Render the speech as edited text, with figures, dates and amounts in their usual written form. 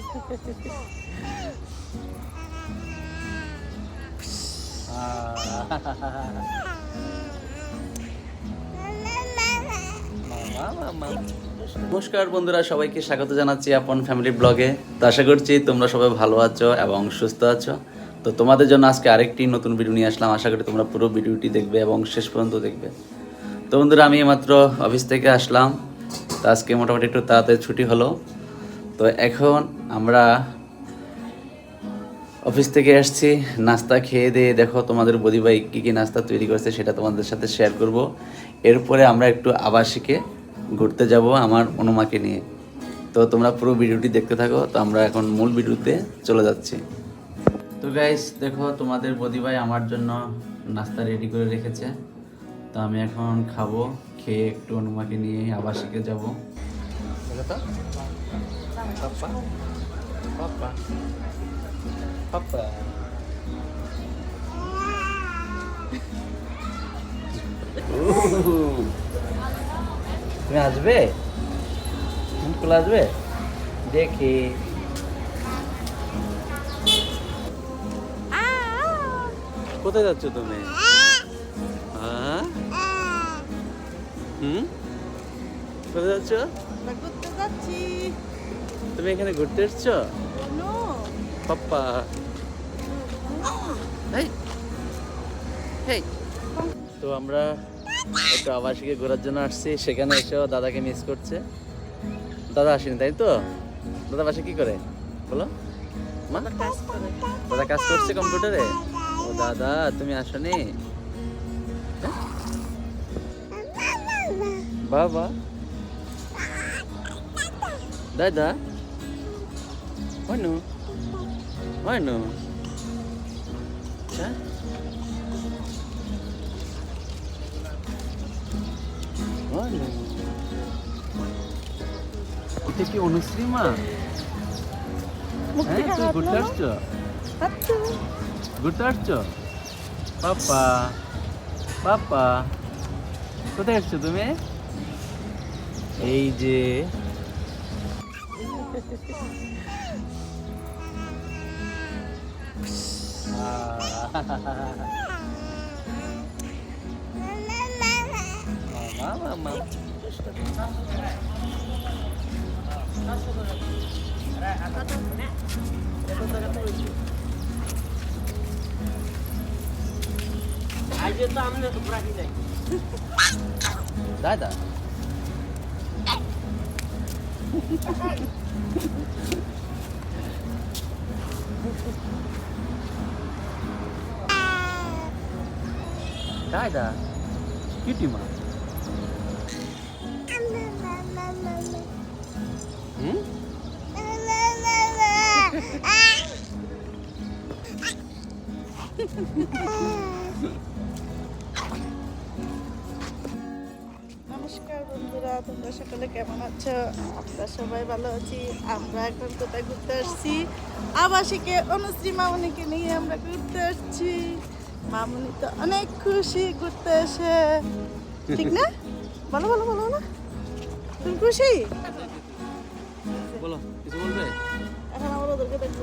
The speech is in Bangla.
নমস্কার বন্ধুরা, সবাইকে স্বাগত জানাচ্ছি আপন ফ্যামিলি ব্লগে। তো আশা করছি তোমরা সবাই ভালো আছো এবং সুস্থ আছো। তো তোমাদের জন্য আজকে আরেকটি নতুন ভিডিও নিয়ে আসলাম। আশা করি তোমরা পুরো ভিডিওটি দেখবে এবং শেষ পর্যন্ত দেখবে। তো বন্ধুরা, আমি মাত্র অফিস থেকে আসলাম। তো আজকে মোটামুটি একটু তাড়াতাড়ি ছুটি হলো। তো এখন আমরা অফিস থেকে আসছি, নাস্তা খেয়ে দিয়ে দেখো তোমাদের বদি ভাই কী কী নাস্তা তৈরি করেছে সেটা তোমাদের সাথে শেয়ার করব। এরপরে আমরা একটু আবাসিকে ঘুরতে যাব আমার অনুমাকে নিয়ে। তো তোমরা পুরো ভিডিওটি দেখতে থাকো। তো আমরা এখন মূল ভিডিওতে চলে যাচ্ছি। তো গাইস দেখো, তোমাদের বদি ভাই আমার জন্য নাস্তা রেডি করে রেখেছে। তো আমি এখন খাবো, খেয়ে একটু অনুমাকে নিয়ে আবাসিকে যাব। পাপা তুমি আসবে? মুখগুলো আসবে দেখি। কোথায় যাচ্ছ তুমি? কোথায় যাচ্ছ? ঘুরতে যাচ্ছি। তুমি এখানে ঘুরতে এসছো? পাপ্পা তো আমরা একটু আবাসিকে ঘোরার জন্য আসছি। সেখানে এসেও দাদাকে মিস করছে। দাদা আসেনি তাই তো? দাদা বাসে কি করে বলো? মা কাজ করে। দাদা কাজ করছে কম্পিউটারে। ও দাদা, তুমি আসনি? বাবা দাদা হয় এটা কি অনুশ্রী মা? হ্যাঁ, তুমি ঘুরতে আসছো? ঘুরতে আসছো? পাপা পাপা কোথায় আসছো তুমি? এই যে মামা দাদা দাদা কিটি মা নমস্কার বন্ধুরা, তোমরা সকলে কেমন আছো? আমরা সবাই ভালো আছি। আমরা এখন কোথায় ঘুরতে আসছি? আবাসিকে অনুশ্রী মামনিকে নিয়ে আমরা ঘুরতে আসছি। মামনি তো অনেক খুশি ঘুরতে এসে, ঠিক না? বলো বলো বলো বলো, তুমি খুশি? বলো, কিছু বলবে? এখন আমরা ওদেরকে দেখবো।